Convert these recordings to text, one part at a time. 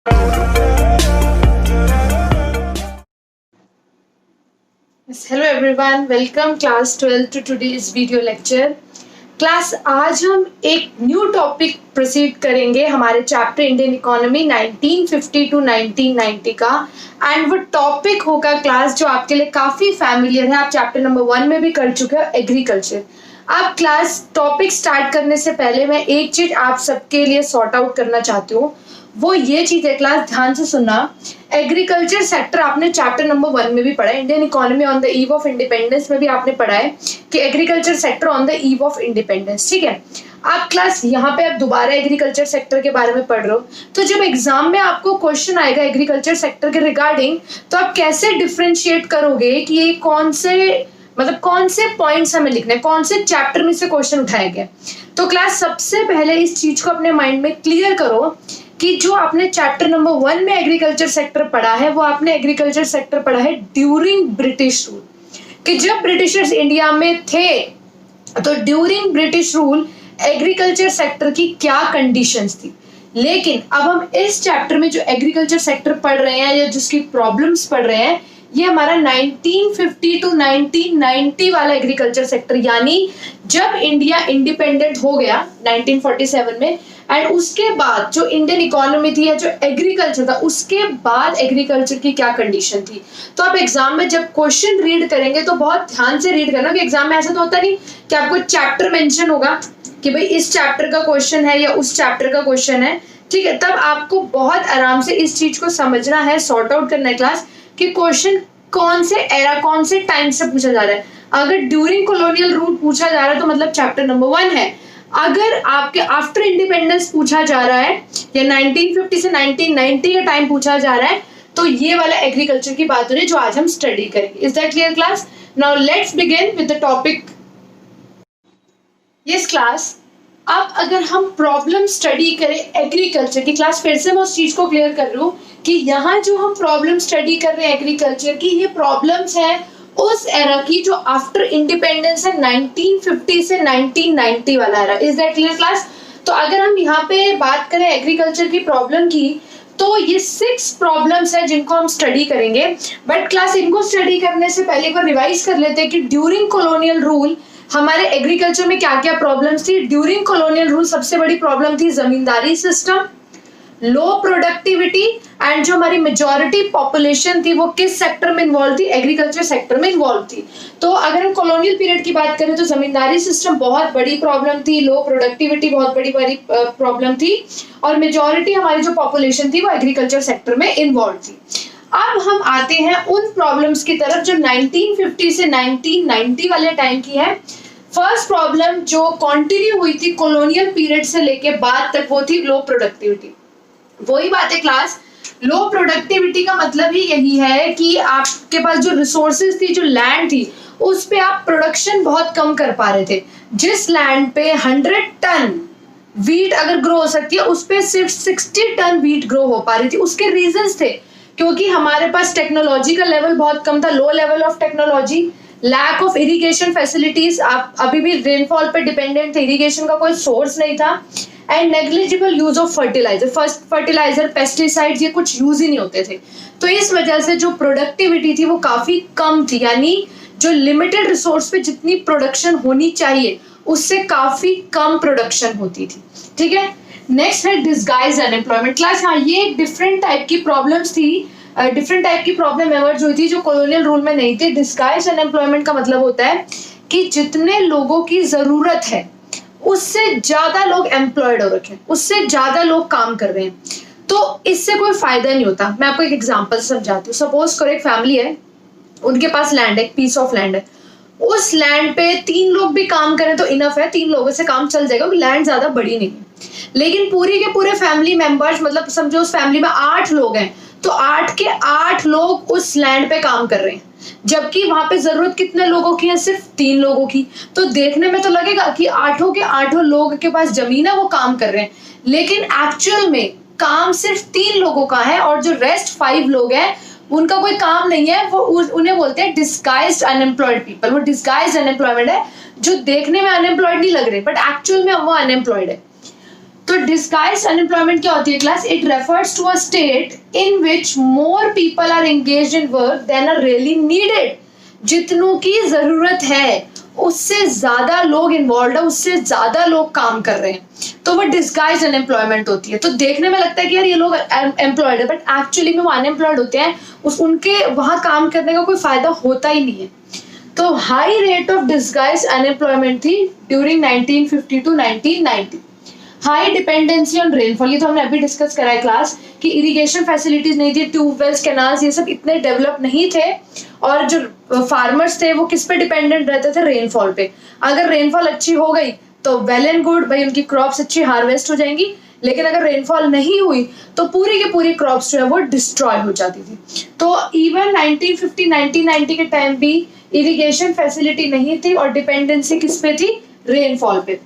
Hello everyone, welcome class 12 to today's video lecture. Class आज हम एक न्यू टॉपिक प्रोसीड करेंगे हमारे चैप्टर इंडियन इकोनॉमी 1950 टू 1990 का। एंड वो टॉपिक होगा क्लास जो आपके लिए काफी फैमिलियर है, आप चैप्टर नंबर 1 में भी कर चुके हो, एग्रीकल्चर। अब क्लास टॉपिक स्टार्ट करने से पहले मैं एक चीज आप सबके लिए सॉर्ट आउट करना चाहती हूँ, वो ये चीज है क्लास, ध्यान से सुनना। एग्रीकल्चर सेक्टर आपने चैप्टर नंबर 1 में भी पढ़ा है, Indian economy on the eve of independence में भी आपने पढ़ा है कि agriculture sector on the eve of independence, ठीक है। आप क्लास यहाँ पे आप दोबारा एग्रीकल्चर सेक्टर के बारे में पढ़ रहे हो, तो जब एग्जाम में आपको क्वेश्चन आएगा एग्रीकल्चर सेक्टर के रिगार्डिंग, तो आप कैसे डिफरेंशिएट करोगे कि ये कौन से पॉइंट्स हमें लिखने हैं, कौन से चैप्टर में से क्वेश्चन उठाया गया। तो क्लास सबसे पहले इस चीज को अपने माइंड में क्लियर करो कि जो आपने चैप्टर नंबर 1 में एग्रीकल्चर सेक्टर पढ़ा है, वो आपने एग्रीकल्चर सेक्टर पढ़ा है ड्यूरिंग ब्रिटिश रूल, कि जब ब्रिटिशर्स इंडिया में थे तो during British rule agriculture sector की क्या कंडीशंस थी। लेकिन अब हम इस चैप्टर में जो एग्रीकल्चर सेक्टर पढ़ रहे हैं या जिसकी प्रॉब्लम्स पढ़ रहे हैं, ये हमारा 1950 टू 1990 वाला एग्रीकल्चर सेक्टर, यानी जब इंडिया इंडिपेंडेंट हो गया 1947 में, एंड उसके बाद जो इंडियन इकोनॉमी थी या जो एग्रीकल्चर था, उसके बाद एग्रीकल्चर की क्या कंडीशन थी। तो आप एग्जाम में जब क्वेश्चन रीड करेंगे तो बहुत ध्यान से रीड करना, कि एग्जाम में ऐसा तो होता नहीं कि आपको चैप्टर मेंशन होगा कि भाई इस चैप्टर का क्वेश्चन है या उस चैप्टर का क्वेश्चन है, ठीक है। तब आपको बहुत आराम से इस चीज को समझना है, सॉर्ट आउट करना है क्लास, कि क्वेश्चन कौन से एरा, कौन से टाइम से पूछा जा रहा है। अगर ड्यूरिंग कॉलोनियल रूल पूछा जा रहा है तो मतलब चैप्टर नंबर 1 है। अगर आपके आफ्टर इंडिपेंडेंस पूछा जा रहा है या 1950 से 1990 का टाइम पूछा जा रहा है, तो ये वाला एग्रीकल्चर की बात हो रही है जो आज हम स्टडी करेंगे। Is that clear class? Now let's begin with the topic. Yes class, अब अगर हम प्रॉब्लम स्टडी करें एग्रीकल्चर की, क्लास फिर से मैं उस चीज को क्लियर कर रही हूँ कि यहाँ जो हम प्रॉब्लम स्टडी कर रहे हैं एग्रीकल्चर की, ये प्रॉब्लम्स है उस एरा की जो आफ्टर इंडिपेंडेंस है 1950 से 1990 वाला era. Is that clear class? तो अगर हम यहाँ पे बात करें एग्रीकल्चर की प्रॉब्लम की, तो ये 6 प्रॉब्लम्स है जिनको हम स्टडी करेंगे। बट क्लास इनको स्टडी करने से पहले एक बार रिवाइज कर लेते हैं कि ड्यूरिंग कॉलोनियल रूल हमारे एग्रीकल्चर में क्या क्या प्रॉब्लम्स थी। ड्यूरिंग कॉलोनियल रूल सबसे बड़ी प्रॉब्लम थी जमींदारी सिस्टम, लो प्रोडक्टिविटी, एंड जो हमारी मेजॉरिटी पॉपुलेशन थी वो किस सेक्टर में इन्वॉल्व थी, एग्रीकल्चर सेक्टर में इन्वॉल्व थी। तो अगर हम कॉलोनियल पीरियड की बात करें तो जमींदारी सिस्टम बहुत बड़ी प्रॉब्लम थी, लो प्रोडक्टिविटी बहुत बड़ी प्रॉब्लम थी, और मेजॉरिटी हमारी जो पॉपुलेशन थी वो एग्रीकल्चर सेक्टर में इन्वॉल्व थी। अब हम आते हैं उन प्रॉब्लम्स की तरफ जो 1950 से 1990 वाले टाइम की है। फर्स्ट प्रॉब्लम जो कंटिन्यू हुई थी कॉलोनियल पीरियड से लेके बाद तक, वो थी लो प्रोडक्टिविटी। वही बात है क्लास, लो प्रोडक्टिविटी का मतलब ही यही है कि आपके पास जो रिसोर्सेज थी, जो लैंड थी, उस पे आप प्रोडक्शन बहुत कम कर पा रहे थे। जिस लैंड पे 100 टन वीट अगर ग्रो हो सकती है, उस पे सिर्फ 60 टन वीट ग्रो हो पा रही थी। उसके रीजंस थे क्योंकि हमारे पास टेक्नोलॉजी का लेवल बहुत कम था, low level of technology, lack of irrigation facilities, आप अभी भी रेनफॉल पे डिपेंडेंट थे, इरिगेशन का कोई सोर्स नहीं था, and negligible use of fertiliser, fertiliser, pesticides, ये कुछ यूज ही नहीं होते थे। तो इस वजह से जो प्रोडक्टिविटी थी वो काफी कम थी, यानी जो लिमिटेड रिसोर्स पे जितनी प्रोडक्शन होनी चाहिए उससे काफी कम प्रोडक्शन होती थी, ठीक है। नेक्स्ट है डिस्गाइज अनएम्प्लॉयमेंट। क्लास हाँ, ये एक डिफरेंट टाइप की प्रॉब्लम्स थी, डिफरेंट टाइप की प्रॉब्लम एमर्ज हुई थी जो कॉलोनियल रूल में नहीं थी। डिस्गाइज अनएम्प्लॉयमेंट का मतलब होता है कि जितने लोगों की जरूरत है उससे ज्यादा लोग एम्प्लॉयड हो रखे हैं, उससे ज्यादा लोग काम कर रहे हैं, तो इससे कोई फायदा नहीं होता। मैं आपको एक एग्जांपल समझाती हूँ। सपोज करो एक फैमिली है, उनके पास लैंड है, एक पीस ऑफ लैंड है, उस लैंड पे 3 लोग भी काम करें तो इनफ है, 3 लोगों से काम चल जाएगा, लैंड ज्यादा बड़ी नहीं है। लेकिन पूरी के पूरे फैमिली मेंबर्स, मतलब समझो उस फैमिली में 8 लोग हैं, तो 8 के 8 लोग उस लैंड पे काम कर रहे हैं, जबकि वहां पे जरूरत कितने लोगों की है, सिर्फ 3 लोगों की। तो देखने में तो लगेगा कि 8 के 8 लोग के पास जमीन है, वो काम कर रहे हैं, लेकिन एक्चुअल में काम सिर्फ 3 लोगों का है, और जो रेस्ट 5 लोग हैं उनका कोई काम नहीं है। वो उन्हें बोलते हैं डिस्गाइज्ड अनएम्प्लॉयड पीपल। वो डिस्गाइज्ड अनएम्प्लॉयमेंट है, जो देखने में अनएम्प्लॉयड नहीं लग रहे बट एक्चुअल में वो अनएम्प्लॉयड है। तो डिस्गाइज्ड अनएम्प्लॉयमेंट क्या होती है class? It refers to a state in which more people are engaged in work than are really needed. जितनों की जरूरत है उससे ज्यादा लोग इन्वॉल्व है, उससे ज्यादा लोग काम कर रहे हैं, तो वो डिस्गाइज्ड अनएम्प्लॉयमेंट होती है। तो देखने में लगता है कि यार ये लोग एम्प्लॉयड है, बट एक्चुअली में वो अनएम्प्लॉयड होते हैं, उनके वहां काम करने का कोई फायदा होता ही नहीं है। तो high rate of disguised unemployment थी during 1950 to 1990। High dependency on rainfall, ये तो हमने अभी डिस्कस करा है क्लास कि इरिगेशन फैसिलिटीज नहीं थी, ट्यूबवेल्स, कैनाल्स, ये सब इतने डेवलप नहीं थे, और जो फार्मर्स थे वो किस पे डिपेंडेंट रहते थे? रेनफॉल पे। अगर रेनफॉल अच्छी हो गई तो वेल एंड गुड, भाई उनकी क्रॉप्स अच्छी हार्वेस्ट हो जाएंगी, लेकिन अगर रेनफॉल नहीं हुई तो पूरी की पूरी क्रॉप्स जो है वो डिस्ट्रॉय हो जाती थी। तो इवन 1950-1990 के टाइम भी इरिगेशन फैसिलिटी नहीं थी और डिपेंडेंसी किस पे थी? रेनफॉल पे।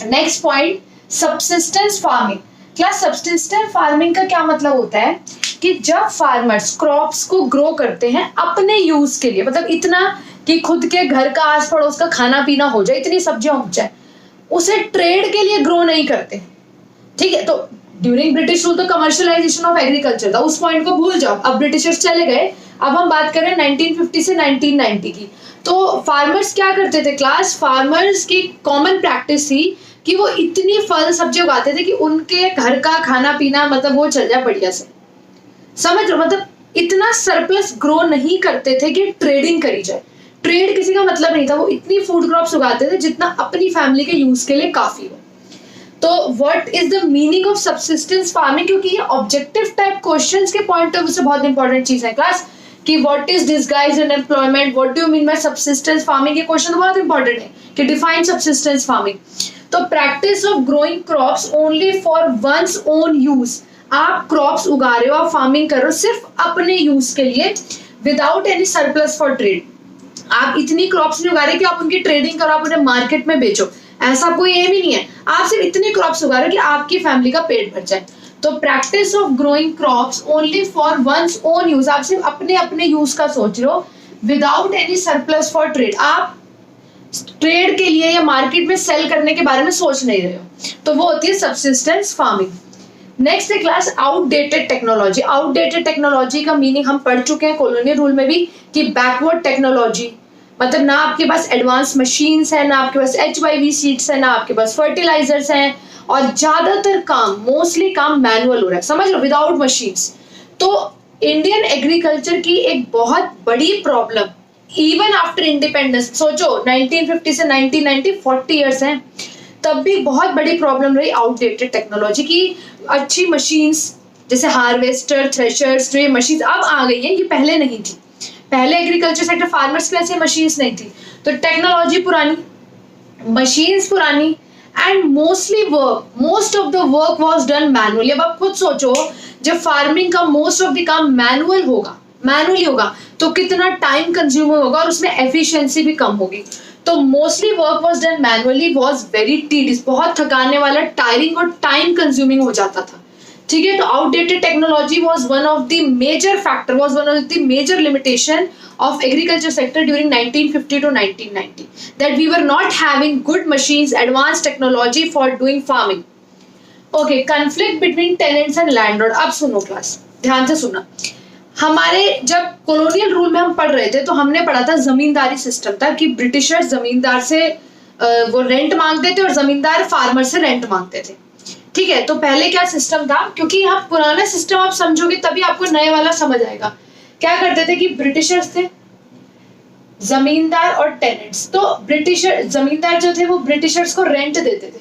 Next point, subsistence farming. Class subsistence farming का क्या मतलब होता है कि जब फार्मर्स क्रॉप्स को ग्रो करते हैं अपने यूज के लिए, मतलब इतना कि खुद के घर का आस पड़ोस का खाना पीना हो जाए, इतनी सब्जियां हो जाए, उसे ट्रेड के लिए ग्रो नहीं करते, ठीक है? तो ड्यूरिंग ब्रिटिश रूल तो कमर्शियलाइजेशन ऑफ एग्रीकल्चर था, उस पॉइंट को भूल जाओ, अब ब्रिटिशर्स चले गए। अब हम बात करें 1950 से 1990 की। तो फार्मर्स क्या करते थे क्लास? फार्मर्स की कॉमन प्रैक्टिस थी कि वो इतनी फल सब्जी उगाते थे कि उनके घर का खाना पीना मतलब वो चल जाए बढ़िया से, समझ लो, मतलब इतना सरप्लस ग्रो नहीं करते थे कि ट्रेडिंग करी जाए। ट्रेड किसी का मतलब नहीं था, वो इतनी फूड क्रॉप्स उगाते थे जितना अपनी फैमिली के यूज के लिए काफी हो। तो what is the meaning of subsistence farming? क्योंकि ये ऑब्जेक्टिव टाइप क्वेश्चंस के पॉइंट ऑफ व्यू से बहुत इंपॉर्टेंट चीज है क्लास, कि what is disguised unemployment, what do you mean by subsistence farming, ये क्वेश्चन तो बहुत इंपॉर्टेंट है कि डिफाइन सब्सिस्टेंस फार्मिंग। तो practice of growing crops only for one's own use, आप क्रॉप्स उगा रहे हो, आप फार्मिंग कर रहे हो सिर्फ अपने यूज के लिए, without any surplus for trade. आप इतनी क्रॉप्स नहीं उगा रहे कि आप उनकी ट्रेडिंग करो, आप उन्हें मार्केट में बेचो, ऐसा कोई एम ही नहीं है। आप सिर्फ इतने क्रॉप्स उगा रहे हो कि आपकी फैमिली का पेट भर जाए। तो practice of growing crops only for one's own use, आप सिर्फ अपने अपने यूज का सोच रहे हो, without any surplus for trade, आप ट्रेड के लिए या मार्केट में सेल करने के बारे में सोच नहीं रहे हो, तो वो होती है सब्सिस्टेंस फार्मिंग। नेक्स्ट है class outdated technology. Outdated technology का मीनिंग हम पढ़ चुके हैं कॉलोनियल रूल में भी, कि बैकवर्ड टेक्नोलॉजी, मतलब ना आपके पास एडवांस मशीन्स है, ना आपके पास HYV सीड्स है, ना आपके पास फर्टिलाइजर्स हैं, और ज्यादातर काम, मोस्टली काम मैनुअल हो रहा है, समझ लो, विदाउट मशीन्स। तो इंडियन एग्रीकल्चर की एक बहुत बड़ी प्रॉब्लम इवन आफ्टर इंडिपेंडेंस, सोचो 1950 से 1990 40 इयर्स हैं, तब भी बहुत बड़ी प्रॉब्लम रही आउटडेटेड टेक्नोलॉजी की। अच्छी मशीन्स जैसे हार्वेस्टर, थ्रेशर्स, जो ये मशीन्स अब आ गई हैं, ये पहले नहीं थी। पहले एग्रीकल्चर सेक्टर फार्मर्स के ऐसे मशीन्स नहीं थी, तो टेक्नोलॉजी पुरानी, मशीन्स पुरानी, and most of the work was done manually. अब आप खुद सोचो, जब फार्मिंग का मोस्ट ऑफ द काम मैनुअली होगा तो कितना टाइम कंज्यूमर होगा और उसमें एफिशिएंसी भी कम होगी। तो mostly work was done manually, was very tedious, बहुत थकाने वाला, टायरिंग और टाइम कंज्यूमिंग हो जाता था, ठीक है? तो outdated technology was one of the major factor, was one of the major limitation of agriculture sector during 1950 to 1990, that we were not having good machines, advanced technology for doing farming. Okay, conflict between tenants and landlord. अब सुनो class, ध्यान से सुनना। हमारे जब colonial rule में हम पढ़ रहे थे तो हमने पढ़ा था जमींदारी सिस्टम था, कि ब्रिटिशर्स जमींदार से वो रेंट मांगते थे और जमींदार फार्मर से रेंट मांगते थे, ठीक है? तो पहले क्या सिस्टम था, क्योंकि यहाँ पुराना सिस्टम आप समझोगे तभी आपको नए वाला समझ आएगा। क्या करते थे कि ब्रिटिशर्स थे, जमींदार और टेनेंट्स। तो जमींदार जो थे वो ब्रिटिशर्स को रेंट देते थे,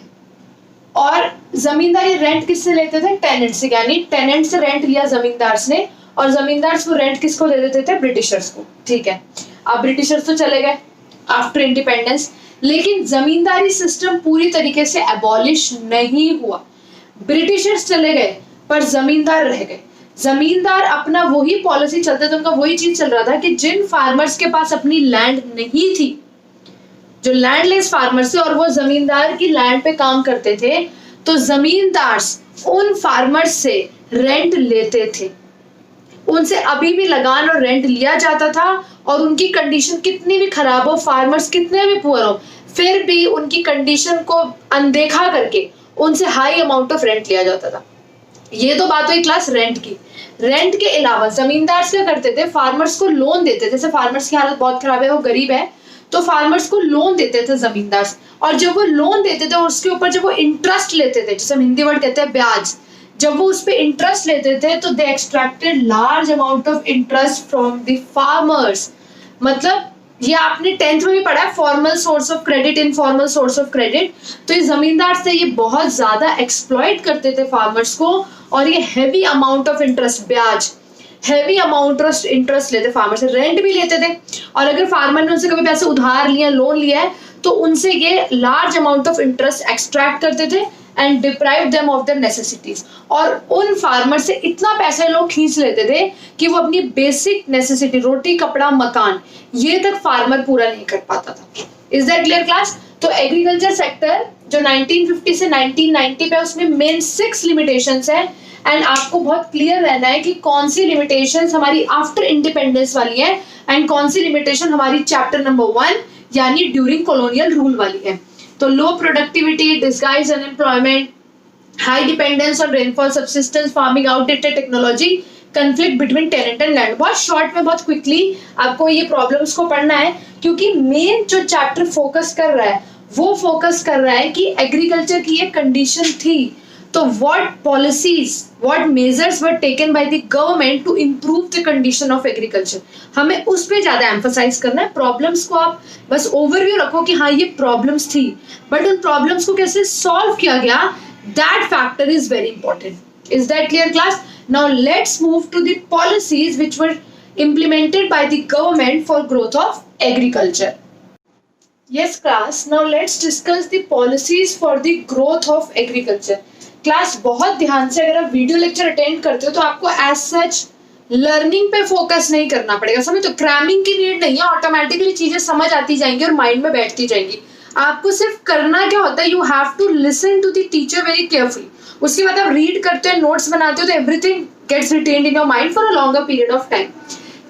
और जमींदार ये रेंट किससे लेते थे? टेनेंट से, यानी टेनेंट से रेंट लिया जमींदार ने, और जमींदार को रेंट किसको दे देते थे? ब्रिटिशर्स को, ठीक है? अब ब्रिटिशर्स तो चले गए आफ्टर इंडिपेंडेंस, लेकिन जमींदारी सिस्टम पूरी तरीके से एबॉलिश नहीं हुआ। ब्रिटिशर्स चले गए पर जमींदार रह गए। जमींदार अपना वही पॉलिसी चलते थे, उनका वही चीज चल रहा था कि जिन फार्मर्स के पास अपनी लैंड नहीं थी, जो लैंडलेस फार्मर्स थे और वो जमींदार की लैंड पे काम करते थे, तो जमींदार उन फार्मर्स से रेंट लेते थे, उनसे अभी भी लगान और रेंट लिया जाता था, और उनकी कंडीशन कितनी भी खराब हो, फार्मर्स कितने भी पुअर हो, फिर भी उनकी कंडीशन को अनदेखा करके उनसे हाई अमाउंट ऑफ रेंट लिया जाता था। ये तो बात हुई क्लास रेंट की। रेंट के अलावा जमींदार क्या करते थे, फार्मर्स को लोन देते थे। जैसे फार्मर्स की हालत बहुत खराब है, वो गरीब है, तो फार्मर्स को लोन देते थे जमींदार, और जब वो लोन देते थे उसके ऊपर जब वो इंटरेस्ट लेते थे, जैसे हम हिंदी वर्ड कहते हैं ब्याज, जब वो उस पे इंटरेस्ट लेते थे तो they extracted large amount of interest from the farmers. मतलब ये आपने 10th में भी पढ़ा है, formal source of credit, informal source of credit. तो ये जमींदार से ये बहुत ज्यादा एक्सप्लॉइट करते थे फार्मर्स को, और ये हैवी अमाउंट ऑफ इंटरेस्ट, ब्याज, हैवी अमाउंट ऑफ इंटरेस्ट लेते फार्मर से, रेंट भी लेते थे। और अगर फार्मर ने उनसे कभी पैसे उधार लिया, लोन लिया है, तो उनसे ये large amount of interest extract करते थे and deprive them of their necessities. और उन फार्मर से इतना पैसे लोग खींच लेते थे कि वो अपनी बेसिक नेसेसिटी, रोटी कपड़ा मकान, ये तक फार्मर पूरा नहीं कर पाता था। Is that clear class? तो एग्रीकल्चर सेक्टर जो 1950 से 1990 पे, उसमें मेन 6 लिमिटेशंस है, एंड आपको बहुत क्लियर रहना है कि कौन सी लिमिटेशंस हमारी आफ्टर इंडिपेंडेंस वाली है एंड कौन सी लिमिटेशन हमारी चैप्टर नंबर 1 यानी ड्यूरिंग कॉलोनियल रूल वाली है। तो low productivity, disguise unemployment, high dependence on rainfall subsistence, farming, outdated technology, conflict between tenant and land. बहुत शॉर्ट में, बहुत क्विकली आपको ये प्रॉब्लम्स को पढ़ना है, क्योंकि मेन जो चैप्टर फोकस कर रहा है वो फोकस कर रहा है कि एग्रीकल्चर की ये कंडीशन थी, तो what policies, what measures were taken by the government to improve the condition of agriculture, हमें उस पर ज्यादा एम्फसाइज करना है। प्रॉब्लम्स को आप बस ओवरव्यू रखो कि हाँ ये प्रॉब्लम्स थी, बट उन प्रॉब्लम्स को कैसे सॉल्व किया गया, that factor is very important. Is that clear class? Now let's move to the policies which were implemented by the government for growth of agriculture. Yes class, now let's discuss the policies for the growth of agriculture. Class बहुत ध्यान से अगर आप video lecture attend करते हो तो आपको as such learning पे फोकस नहीं करना पड़ेगा, समझ? तो क्रैमिंग की नीड नहीं है, ऑटोमेटिकली चीजें समझ आती जाएंगी और माइंड में बैठती जाएंगी। आपको सिर्फ करना क्या होता है, you have to listen to the teacher very carefully. उसके बाद आप रीड करते हो, नोट्स बनाते हो, तो everything gets retained in your mind for a longer period of time.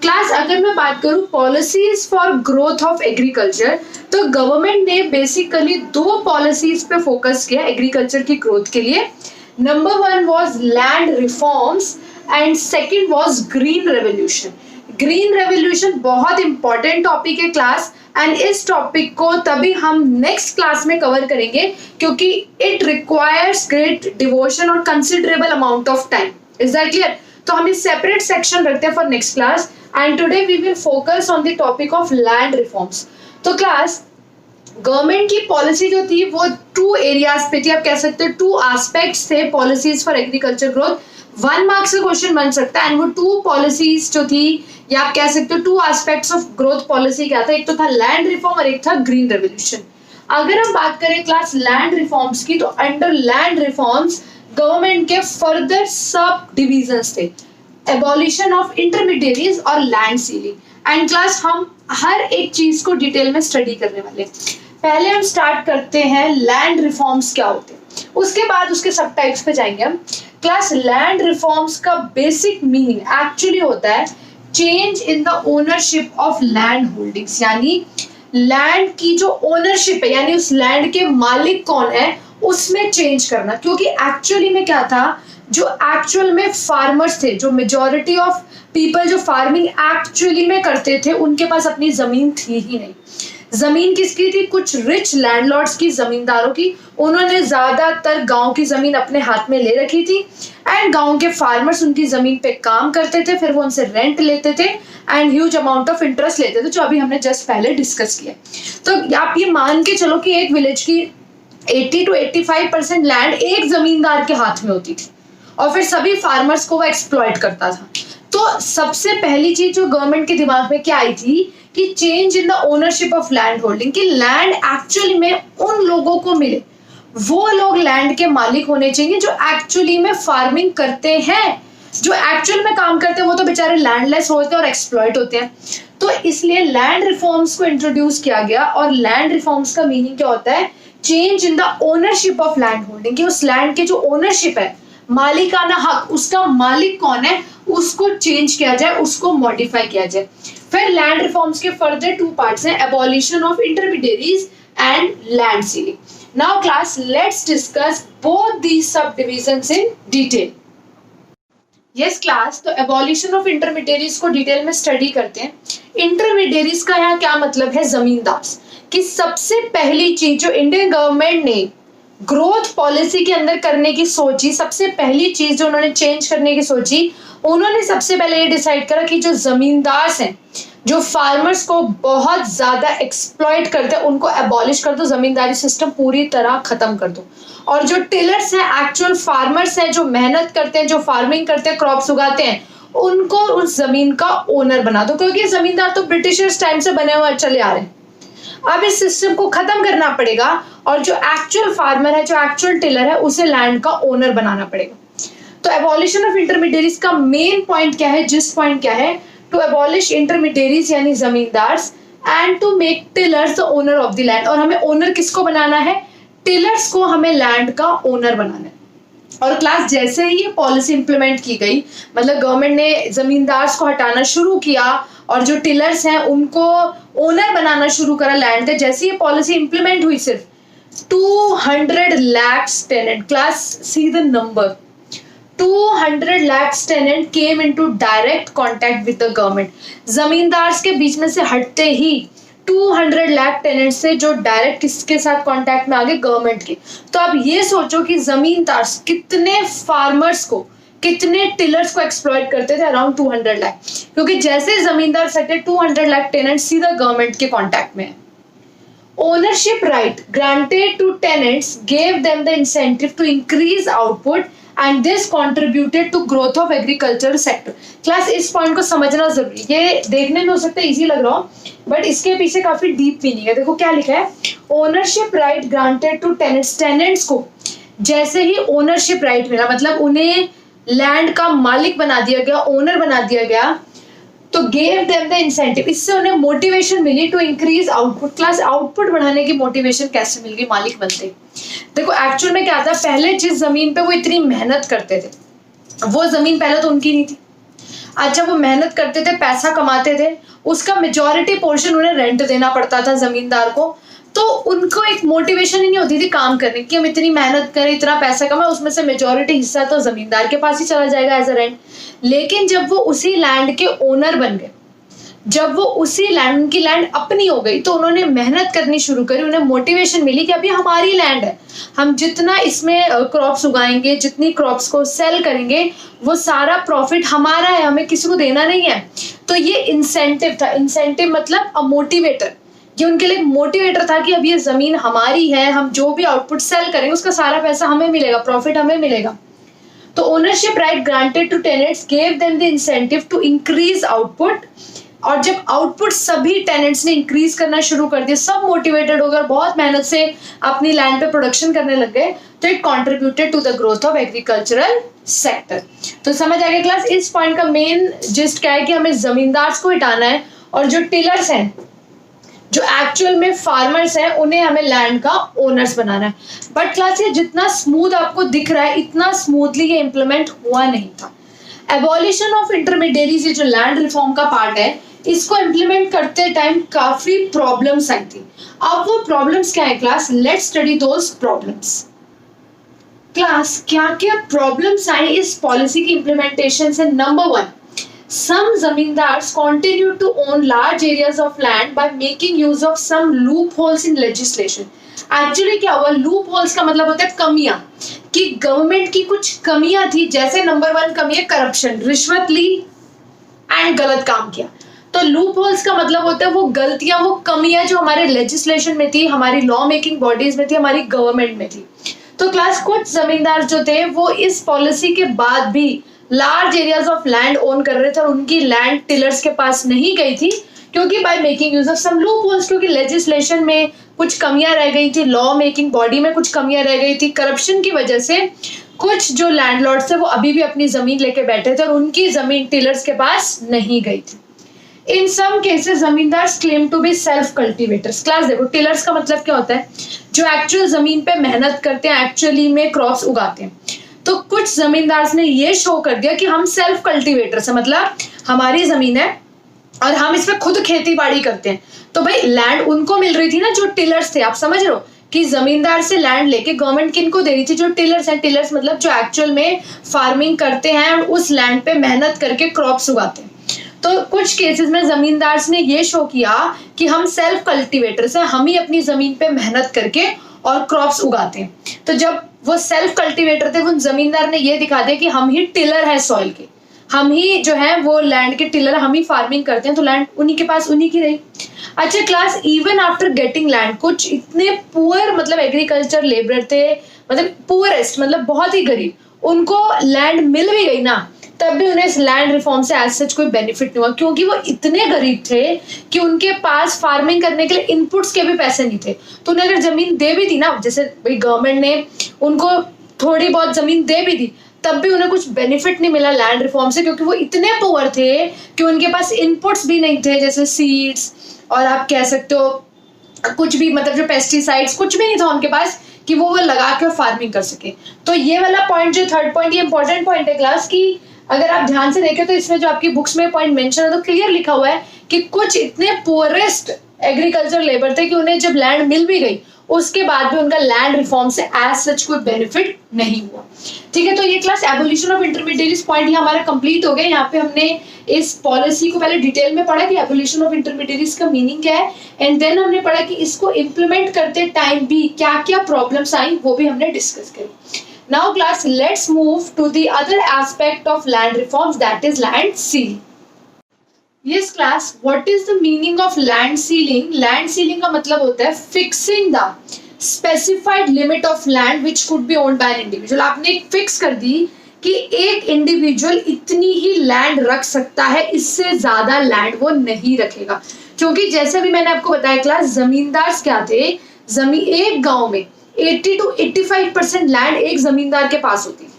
Class अगर मैं बात करूं policies for growth of agriculture, तो गवर्नमेंट ने बेसिकली 2 पॉलिसीज पे फोकस किया एग्रीकल्चर की ग्रोथ के लिए। Number 1 was land reforms and second was green revolution. Green revolution बहुत इंपॉर्टेंट टॉपिक है क्लास, एंड इस टॉपिक को तभी हम नेक्स्ट क्लास में कवर करेंगे क्योंकि इट रिक्वायर्स ग्रेट डिवोशन और considerable amount of time. Is that clear? तो हम इस सेपरेट सेक्शन रखते हैं for next class, and today we will focus on the topic of land reforms. तो क्लास गवर्नमेंट की पॉलिसी जो थी वो 2 एरियाज पे थी, आप कह सकते हो 2 एस्पेक्ट्स थे policies for agriculture growth. 1 marks का क्वेश्चन बन सकता है, एंड वो 2 पॉलिसीज जो थी, या आप कह सकते हो 2 एस्पेक्ट्स ऑफ ग्रोथ पॉलिसी क्या था, एक तो था लैंड रिफॉर्म और एक था ग्रीन रेवोल्यूशन। अगर हम बात करें क्लास लैंड रिफॉर्म्स की, तो अंडर लैंड रिफॉर्म्स गवर्नमेंट के फर्दर सब डिविजन्स थे, एबॉलिशन ऑफ इंटरमीडिएरीज और लैंड सीलिंग। एंड क्लास हम हर एक चीज को डिटेल में स्टडी करने वाले। पहले हम स्टार्ट करते हैं लैंड रिफॉर्म्स क्या होते हैं, उसके बाद उसके सब टाइप्स पे जाएंगे हम। क्लास लैंड रिफॉर्म्स का बेसिक मीनिंग एक्चुअली होता है change in the ownership of land holdings, यानी लैंड की जो ओनरशिप है, यानी उस लैंड के मालिक कौन है उसमें चेंज करना। क्योंकि एक्चुअली में क्या था, जो एक्चुअल में फार्मर्स थे, जो मेजॉरिटी ऑफ पीपल जो फार्मिंग एक्चुअली में करते थे, उनके पास अपनी जमीन थी ही नहीं। जमीन किसकी थी? कुछ रिच लैंडलॉर्ड्स की, जमींदारों की। उन्होंने ज्यादातर गांव की जमीन अपने हाथ में ले रखी थी, एंड गांव के फार्मर्स उनकी जमीन पे काम करते थे, फिर वो उनसे रेंट लेते थे and huge amount of interest लेते थे, जो अभी हमने जस्ट पहले डिस्कस किया। तो आप ये मान के चलो कि एक विलेज की 80 to 85% लैंड एक जमींदार के हाथ में होती थी, और फिर सभी फार्मर्स को वो एक्सप्लॉइट करता था। तो सबसे पहली चीज जो गवर्नमेंट के दिमाग में क्या आई थी कि change in the ownership of land holding, कि लैंड एक्चुअली में उन लोगों को मिले, वो लोग लैंड के मालिक होने चाहिए जो एक्चुअली में फार्मिंग करते हैं। जो एक्चुअल में काम करते हैं वो तो बेचारे लैंडलेस होते हैं और एक्सप्लॉइट होते हैं। तो इसलिए लैंड रिफॉर्म्स को इंट्रोड्यूस किया गया, और लैंड रिफॉर्म्स का मीनिंग क्या होता है? Change in the ownership of land holding, कि उस लैंड के जो ओनरशिप है, मालिकाना हक, उसका मालिक कौन है उसको चेंज किया जाए, उसको मॉडिफाई किया जाए। फिर लैंड रिफॉर्म्स के फर्दर 2 पार्ट्स हैं, abolition of intermediaries and land ceiling. Now class let's discuss both these subdivisions in detail. Yes class, तो एबॉलिशन ऑफ इंटरमीडिएरीज को डिटेल में स्टडी करते हैं। इंटरमीडिएरीज का यहाँ क्या मतलब है, जमींदार। कि सबसे पहली चीज जो इंडियन गवर्नमेंट ने ग्रोथ पॉलिसी के अंदर करने की सोची, सबसे पहली चीज जो उन्होंने चेंज करने की सोची, उन्होंने सबसे पहले ये डिसाइड करा कि जो जमींदार हैं, जो फार्मर्स को बहुत ज्यादा एक्सप्लॉइट करते हैं, उनको एबॉलिश कर दो, जमींदारी सिस्टम पूरी तरह खत्म कर दो। और जो टिलर्स हैं, एक्चुअल फार्मर्स हैं, जो मेहनत करते हैं, जो फार्मिंग करते हैं, क्रॉप्स उगाते हैं, उनको उस जमीन का ओनर बना दो, क्योंकि जमींदार तो ब्रिटिशर्स टाइम से बने हुए चले आ रहे हैं। अब इस सिस्टम को खत्म करना पड़ेगा और जो एक्चुअल फार्मर है, जो एक्चुअल टिलर है, उसे लैंड का ओनर बनाना पड़ेगा। तो एबॉलिशन ऑफ इंटरमीडिएरीज का मेन पॉइंट क्या है, जिस पॉइंट क्या है, टू एबॉलिश इंटरमीडिएरीज यानी zamindar and to make tillers the owner of the land. और हमें ओनर किसको बनाना है, टिलर्स को हमें लैंड का ओनर बनाना है। और क्लास जैसे ही ये पॉलिसी इंप्लीमेंट की गई, मतलब गवर्नमेंट ने जमींदार को हटाना शुरू किया और जो टिलर्स हैं उनको ओनर बनाना शुरू करा लैंड के, जैसे ये पॉलिसी इंप्लीमेंट हुई, सिर्फ 200 lakh tenant, class see the number, 200 lakh tenant came into direct contact with the government. Zamindar के बीच में से हटते ही 200 लाख टेनेंट से जो डायरेक्ट किसके साथ कांटेक्ट में आ गए, गवर्नमेंट के। तो आप ये सोचो कि जमींदार कितने फार्मर्स को, कितने टिलर्स को एक्सप्लॉइट करते थे, अराउंड 200 लाख, क्योंकि जैसे जमींदार सटे 200 लाख टेनेंट सीधा गवर्नमेंट के कांटेक्ट में। Ownership right granted to tenants gave them the incentive to increase output and this contributed to growth of agriculture sector. Class इस पॉइंट को समझना जरूरी, ये देखने में हो सकता है इजी लग रहा हो, बट इसके पीछे काफी डीप मीनिंग है। देखो क्या लिखा है, ownership right granted to tenants, tenants को जैसे ही ओनरशिप राइट मिला, मतलब उन्हें लैंड का मालिक बना दिया गया, ओनर बना दिया गया, तो गेव देम द इंसेंटिव, इससे उन्हें मोटिवेशन मिली to increase output. Class output बढ़ाने की मोटिवेशन कैसे मिल गई मालिक बनते? देखो एक्चुअल में क्या था, पहले जिस जमीन पे वो इतनी मेहनत करते थे, वो जमीन पहले तो उनकी नहीं थी। अच्छा, वो मेहनत करते थे, पैसा कमाते थे, उसका मेजॉरिटी पोर्शन उन्हें रेंट देना पड़ता था जमींदार को, तो उनको एक मोटिवेशन ही नहीं होती थी काम करने की, हम इतनी मेहनत करें, इतना पैसा कमाए, उसमें से मेजॉरिटी हिस्सा तो जमींदार के पास ही चला जाएगा एज अ रेंट। लेकिन जब वो उसी लैंड के ओनर बन गए, जब वो उसी लैंड, उनकी लैंड अपनी हो गई, तो उन्होंने मेहनत करनी शुरू करी, उन्हें मोटिवेशन मिली कि अभी हमारी लैंड है, हम जितना इसमें क्रॉप्स उगाएंगे, जितनी क्रॉप्स को सेल करेंगे, वो सारा प्रॉफिट हमारा है, हमें किसी को देना नहीं है। तो ये इंसेंटिव था, इंसेंटिव मतलब अ मोटिवेटर, ये उनके लिए मोटिवेटर था कि अब ये जमीन हमारी है, हम जो भी आउटपुट सेल करेंगे उसका सारा पैसा हमें मिलेगा, प्रॉफिट हमें मिलेगा। तो ownership right granted to tenants gave them the incentive to increase output. और जब आउटपुट सभी टेनेंट्स ने इंक्रीज करना शुरू कर दिया, सब मोटिवेटेड हो गए, बहुत मेहनत से अपनी लैंड पे प्रोडक्शन करने लग गए, तो it contributed to the growth of agricultural sector. तो समझ आ गया क्लास, इस पॉइंट का मेन जिस्ट क्या है कि हमें जमींदार को हटाना है और जो टिलर्स हैं, जो एक्चुअल में फार्मर्स हैं, उन्हें हमें लैंड का ओनर्स बनाना है। बट क्लास ये जितना स्मूथ आपको दिख रहा है, इतना स्मूथली ये इंप्लीमेंट हुआ नहीं था। एबॉलिशन ऑफ इंटरमीडिएरीज, ये जो लैंड रिफॉर्म का पार्ट है, इसको इंप्लीमेंट करते टाइम काफी प्रॉब्लम्स आई थी। अब वो प्रॉब्लम्स क्या है class, let's study those problems. Class क्या क्या प्रॉब्लम्स आई इस पॉलिसी की इंप्लीमेंटेशन से? Number 1, some zamindars continue to own large areas of land by making use of some loopholes in legislation. Actually क्या हुआ, लूप होल्स का मतलब होता है कमियां, कि गवर्नमेंट की कुछ कमियां थी। जैसे नंबर 1 कमी है करप्शन, रिश्वत ली एंड गलत काम किया। तो लूप होल्स का मतलब होता है वो गलतियां, वो कमियां जो हमारे लेजिस्लेशन में थी, हमारी लॉ मेकिंग बॉडीज में थी, हमारी गवर्नमेंट में थी। तो क्लास कुछ जमींदार जो थे वो इस पॉलिसी के बाद भी large areas of land own कर रहे थे और उनकी लैंड टिलर्स के पास नहीं गई थी, क्योंकि by making use of some loopholes, क्योंकि लेजिस्लेशन में कुछ कमियां रह गई थी, लॉ मेकिंग बॉडी में कुछ कमियां रह गई थी, करप्शन की वजह से कुछ जो लैंडलॉर्ड्स थे वो अभी भी अपनी जमीन लेके बैठे थे और उनकी जमीन टिलर्स के पास नहीं गई थी। In some cases zamindar claim to be self cultivators. Class देखो, टिलर्स का मतलब क्या होता है, जो एक्चुअल जमीन पे मेहनत करते हैं, एक्चुअली में क्रॉप्स उगाते हैं। तो कुछ जमींदार ने ये शो कर दिया कि हम सेल्फ कल्टीवेटर्स हैं, मतलब हमारी जमीन है और हम इस पे खुद खेती बाड़ी करते हैं। तो भाई लैंड उनको मिल रही थी ना, जो टिलर्स थे। आप समझ रहे हो कि जमींदार से लैंड लेके गवर्नमेंट किनको दे रही थी, जो टिलर्स हैं, टिलर्स मतलब जो एक्चुअल में फार्मिंग करते हैं और उस लैंड पे मेहनत करके क्रॉप्स उगाते हैं। तो कुछ केसेस में जमींदार ने ये शो किया कि हम सेल्फ कल्टीवेटर्स हैं, हम ही अपनी जमीन पे मेहनत करके और क्रॉप्स उगाते हैं। तो जब वो सेल्फ कल्टीवेटर थे, वो जमींदार ने ये दिखा दिया कि हम ही टिलर है सॉइल के, हम ही जो है वो लैंड के टिलर, हम ही फार्मिंग करते हैं, तो लैंड उन्हीं के पास, उन्हीं की रही। अच्छा class, even after getting land, कुछ इतने पुअर मतलब एग्रीकल्चर लेबर थे, मतलब पुअरेस्ट मतलब बहुत ही गरीब, उनको लैंड मिल भी गई ना, तब भी उन्हें इस लैंड रिफॉर्म से एज सच कोई बेनिफिट नहीं हुआ, क्योंकि वो इतने गरीब थे कि उनके पास फार्मिंग करने के लिए इनपुट्स के भी पैसे नहीं थे। तो उन्हें अगर जमीन दे भी दी ना, जैसे भाई गवर्नमेंट ने उनको थोड़ी बहुत जमीन दे भी दी, तब भी उन्हें कुछ बेनिफिट नहीं मिला लैंड रिफॉर्म से, क्योंकि वो इतने पुअर थे कि उनके पास इनपुट्स भी नहीं थे, जैसे सीड्स और आप कह सकते हो कुछ भी, मतलब जो पेस्टिसाइड्स, कुछ भी नहीं था उनके पास कि वो लगा के फार्मिंग कर सके। तो ये वाला पॉइंट, जो थर्ड पॉइंट, ये इंपॉर्टेंट पॉइंट है क्लास की, अगर आप ध्यान से देखें तो इसमें जो आपकी बुक्स में पॉइंट मेंशन है तो क्लियर लिखा हुआ है कि कुछ इतने पुअरेस्ट एग्रीकल्चर लेबर थे कि उन्हें जब लैंड मिल भी गई, उसके बाद भी उनका लैंड रिफॉर्म से एज सच कोई बेनिफिट नहीं हुआ। ठीक है, तो ये क्लास एबोलिशन ऑफ इंटरमीडिएरीज पॉइंट ये हमारा कंप्लीट हो गया। यहाँ पे हमने इस पॉलिसी को पहले डिटेल में पढ़ा कि एबोलिशन ऑफ इंटरमीडिएरीज का मीनिंग क्या है, एंड देन हमने पढ़ा कि इसको इम्प्लीमेंट करते टाइम भी क्या क्या प्रॉब्लम्स आई, वो भी हमने डिस्कस करी। Now class, let's move to the other aspect of land reforms, that is land sealing. Yes class, what is the meaning of land sealing? Land sealing का मतलब होता है fixing the specified limit of land which could be owned by an individual. आपने एक fix कर दी कि एक individual इतनी ही लैंड रख सकता है, इससे ज्यादा लैंड वो नहीं रखेगा। क्योंकि जैसे भी मैंने आपको बताया क्लास, जमींदार क्या थे, एक गांव में 80 to 85% लैंड एक जमींदार के पास होती है।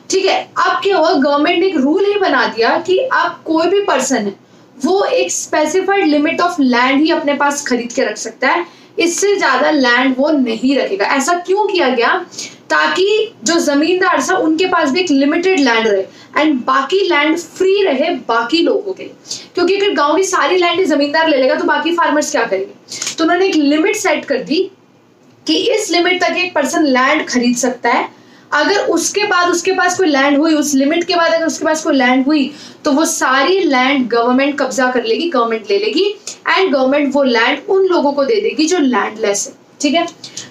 ठीक है, अब क्या हुआ, गवर्नमेंट ने एक रूल ही बना दिया कि अब कोई भी पर्सन है वो एक स्पेसिफाइड लिमिट ऑफ लैंड ही अपने पास खरीद के रख सकता है, इससे ज्यादा लैंड वो नहीं रखेगा। ऐसा क्यों किया गया, ताकि जो जमींदार था उनके पास भी एक लिमिटेड लैंड रहे एंड बाकी लैंड फ्री रहे बाकी लोगों के लिए। क्योंकि अगर गांव की सारी लैंड जमींदार ले लेगा तो बाकी फार्मर्स क्या करेंगे, तो उन्होंने एक लिमिट सेट कर दी कि इस लिमिट तक एक पर्सन लैंड खरीद सकता है। अगर उसके बाद उसके पास कोई लैंड हुई, उस लिमिट के बाद अगर उसके पास कोई लैंड हुई, तो वो सारी लैंड गवर्नमेंट कब्जा कर लेगी, गवर्नमेंट ले लेगी एंड गवर्नमेंट वो लैंड उन लोगों को दे देगी जो लैंडलेस है। ठीक है,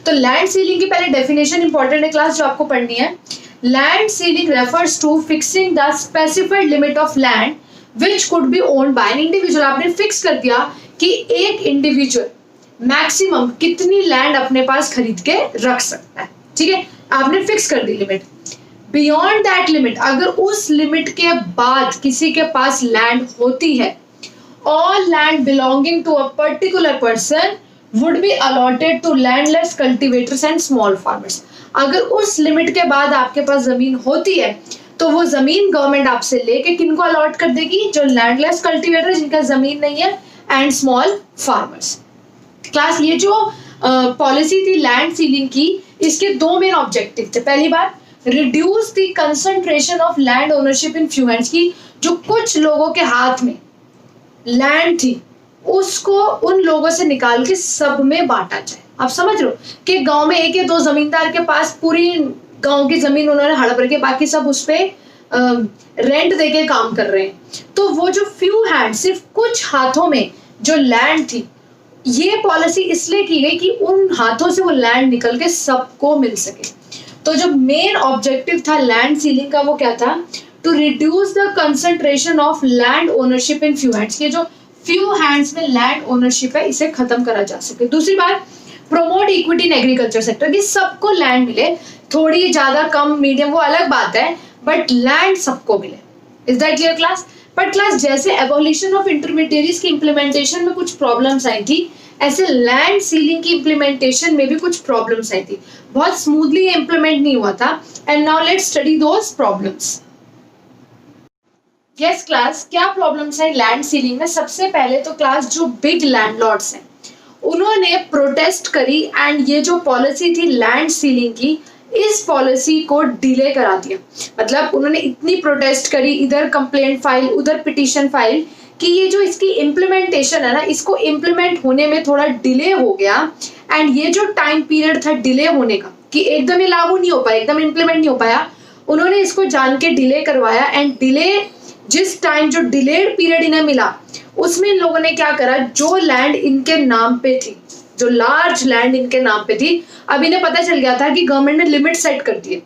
तो लैंड सीलिंग की पहले डेफिनेशन इंपॉर्टेंट है क्लास, जो आपको पढ़नी है। Land ceiling refers to fixing the specified limit of land which could be owned by an individual. आपने फिक्स कर दिया कि एक इंडिविजुअल मैक्सिमम कितनी लैंड अपने पास खरीद के रख सकता है। ठीक है, आपने फिक्स कर दी लिमिट। बियॉन्ड दैट लिमिट, अगर उस लिमिट के बाद किसी के पास लैंड होती है, all land belonging to a particular person would be allotted to landless cultivators and small farmers. अगर उस लिमिट के बाद आपके पास जमीन होती है, तो वो जमीन गवर्नमेंट आपसे लेके किनको अलॉट कर देगी, जो लैंडलेस कल्टीवेटर जिनका जमीन नहीं है एंड स्मॉल फार्मर्स। क्लास, ये जो पॉलिसी थी लैंड सीलिंग की, इसके दो मेन ऑब्जेक्टिव थे। पहली बात, reduce the concentration of land ownership in few hands, की जो कुछ लोगों के हाथ में लैंड थी उसको उन लोगों से निकाल के सब में बांटा जाए। आप समझ रहे हो कि गांव में एक या दो जमींदार के पास पूरी गांव की जमीन उन्होंने हड़प रखी, बाकी सब उस पे रेंट देके काम कर रहे हैं। तो वो जो फ्यू हैंड, सिर्फ कुछ हाथों में जो लैंड थी, ये पॉलिसी इसलिए की गई कि उन हाथों से वो लैंड निकल के सबको मिल सके। तो जो मेन ऑब्जेक्टिव था लैंड सीलिंग का, वो क्या था, to reduce the concentration of land ownership in few hands, ये जो फ्यू हैंड्स में लैंड ओनरशिप है इसे खत्म करा जा सके। दूसरी बात, promote equity in agriculture sector, कि सबको लैंड मिले, थोड़ी ज्यादा कम मीडियम वो अलग बात है, बट लैंड सबको मिले। Is that clear class? But class, जैसे एबोलिशन ऑफ इंटरमीडिएरीज की इम्प्लीमेंटेशन में कुछ प्रॉब्लम्स आई थी, ऐसे लैंड सीलिंग की इम्प्लीमेंटेशन में भी कुछ प्रॉब्लम्स आई थी। बहुत स्मूथली इम्प्लीमेंट नहीं हुआ था। And now let's study those problems. Yes class, क्या प्रॉब्लम्स है लैंड सीलिंग में? सबसे पहले तो क्लास, जो बिग लैंडलॉर्ड्स हैं उन्होंने प्रोटेस्ट करी एंड ये जो पॉलिसी थी लैंड सीलिंग की, इस पॉलिसी को डिले करा दिया। मतलब उन्होंने इतनी प्रोटेस्ट करी, इधर कंप्लेंट फाइल, उधर पिटीशन फाइल, कि ये जो इसकी इम्प्लीमेंटेशन है ना, इसको इम्प्लीमेंट होने में थोड़ा डिले हो गया, एंड ये जो टाइम पीरियड था डिले होने का कि एकदम ही लागू नहीं हो पाया, एकदम इम्प्लीमेंट नहीं हो पाया, उन्होंने इसको जान के डिले करवाया। एंड डिले जिस टाइम जो डिलेड पीरियड इन्हें मिला उसमें इन लोगों ने क्या करा, जो लैंड इनके नाम पे थी, जो लार्ज लैंड इनके नाम पे थी, अब इन्हें पता चल गया था कि गवर्नमेंट ने लिमिट सेट कर दी है,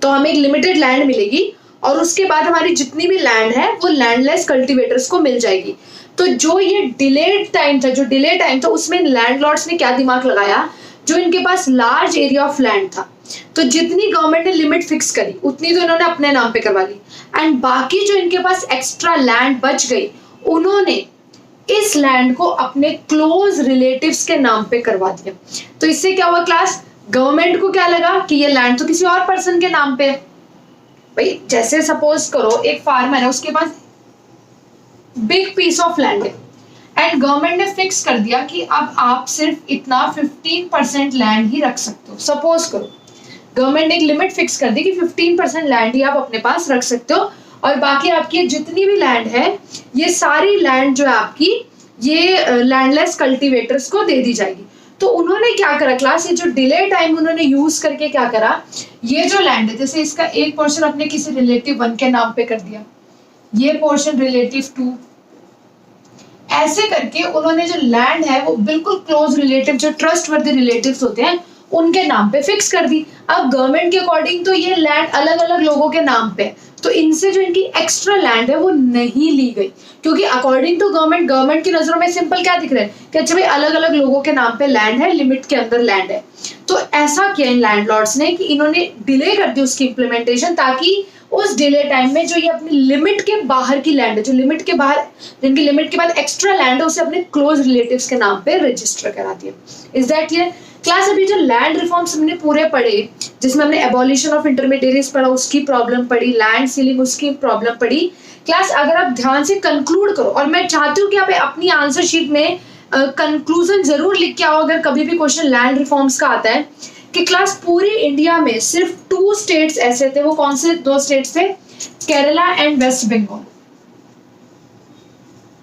तो हमें एक लिमिटेड लैंड मिलेगी और उसके बाद हमारी जितनी भी लैंड है वो लैंडलेस कल्टीवेटर्स को मिल जाएगी। तो जो ये डिलेड टाइम था, जो डिले टाइम था, उसमें लैंडलॉर्ड्स ने क्या दिमाग लगाया, जो इनके पास लार्ज एरिया ऑफ लैंड था, तो जितनी गवर्नमेंट ने लिमिट फिक्स करी उतनी तो इन्होंने अपने नाम पे करवा ली, एंड बाकी जो इनके पास एक्स्ट्रा लैंड बच गई उन्होंने इस लैंड को अपने क्लोज रिलेटिव्स के नाम पे करवा दिया। तो इससे क्या हुआ क्लास, गवर्नमेंट को क्या लगा कि ये लैंड तो किसी और पर्सन के नाम पे है। भाई जैसे सपोज करो एक फार्मर है, उसके पास बिग पीस ऑफ लैंड है, एंड गवर्नमेंट ने फिक्स कर दिया कि अब आप सिर्फ इतना 15% लैंड ही रख सकते हो। सपोज करो गवर्नमेंट ने एक लिमिट फिक्स कर दी कि 15% लैंड ही आप अपने पास रख सकते हो, और बाकी आपकी जितनी भी लैंड है ये सारी लैंड जो है आपकी ये लैंडलेस कल्टीवेटर्स को दे दी जाएगी। तो उन्होंने क्या करा क्लास, ये जो डिले टाइम उन्होंने यूज करके क्या करा, ये जो लैंड है जैसे इसका एक पोर्शन अपने किसी रिलेटिव 1 के नाम पे कर दिया, ये पोर्शन रिलेटिव 2, ऐसे करके उन्होंने जो लैंड है वो बिल्कुल क्लोज रिलेटिव, जो ट्रस्टवर्दी रिलेटिव्स होते हैं उनके नाम पे फिक्स कर दी। अब गवर्नमेंट के अकॉर्डिंग तो ये लैंड अलग अलग लोगों के नाम पे, तो इनसे जो इनकी एक्स्ट्रा लैंड है वो नहीं ली गई, क्योंकि अकॉर्डिंग टू गवर्नमेंट की नजरों में सिंपल क्या दिख रहा है कि अच्छा भाई अलग अलग लोगों के नाम पे लैंड है, लिमिट के अंदर लैंड है। तो ऐसा किया इन लैंडलॉर्ड्स ने कि इन्होंने डिले कर दी उसकी इम्प्लीमेंटेशन, ताकि उस डिले टाइम में जो ये अपनी लिमिट के बाहर की लैंड है, जो लिमिट के बाहर, जिनकी लिमिट के बाद एक्स्ट्रा लैंड है, उसे अपने क्लोज रिलेटिव्स के नाम पे रजिस्टर करा दिया। Is that clear class? अभी जो लैंड रिफॉर्म्स हमने पूरे पढ़े, जिसमें हमने एबॉलिशन ऑफ इंटरमीडिएरीज पढ़ा, उसकी प्रॉब्लम पढ़ी, लैंड सीलिंग उसकी प्रॉब्लम पढ़ी। क्लास अगर आप ध्यान से कंक्लूड करो, और मैं चाहती हूँ कि आप अपनी आंसर शीट में कंक्लूजन जरूर लिख के आओ अगर कभी भी क्वेश्चन लैंड रिफॉर्म्स का आता है, कि क्लास पूरी इंडिया में सिर्फ 2 स्टेट्स ऐसे थे। वो कौन से 2 स्टेट्स थे? Kerala and West Bengal.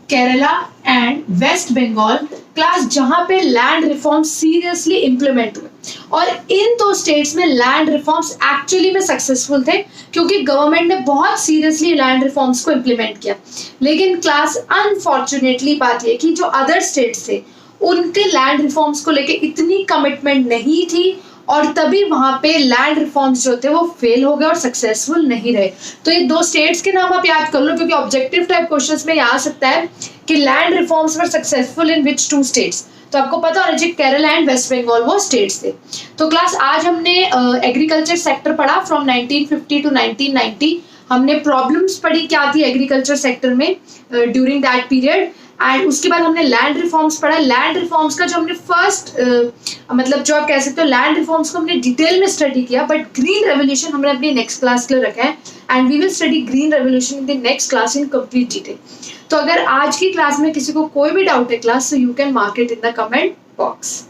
Kerala and West Bengal class जहां पे लैंड रिफॉर्म सीरियसली इंप्लीमेंट हुए, और इन 2 स्टेट्स में लैंड रिफॉर्म्स एक्चुअली में सक्सेसफुल थे, क्योंकि गवर्नमेंट ने बहुत सीरियसली लैंड रिफॉर्म्स को इंप्लीमेंट किया। लेकिन क्लास अनफॉर्चुनेटली बात यह कि जो अदर स्टेट्स थे उनके लैंड रिफॉर्म्स को लेके इतनी कमिटमेंट नहीं थी, और तभी वहां पे लैंड रिफॉर्म्स जो थे वो फेल हो गए और सक्सेसफुल नहीं रहे। तो ये 2 स्टेट्स के नाम आप याद कर लो, क्योंकि ऑब्जेक्टिव टाइप क्वेश्चंस में आ सकता है कि land reforms were successful in which 2 states. तो आपको पता होना चाहिए केरला एंड वेस्ट बंगाल वो स्टेट्स थे। तो क्लास आज हमने एग्रीकल्चर सेक्टर पढ़ा फ्रॉम 1950 टू 1990। हमने प्रॉब्लम्स पढ़ी क्या थी एग्रीकल्चर सेक्टर में ड्यूरिंग दैट पीरियड, एंड उसके बाद हमने लैंड रिफॉर्म्स पढ़ा। लैंड रिफॉर्म्स का जो हमने फर्स्ट मतलब जो आप कह सकते हो लैंड रिफॉर्म्स को हमने डिटेल में स्टडी किया, बट ग्रीन रेवोल्यूशन हमने अपनी नेक्स्ट क्लास के लिए रखा है, and we will study green revolution in the next class in complete detail. तो अगर आज की क्लास में किसी को कोई भी डाउट है class, so you can mark it in the comment box.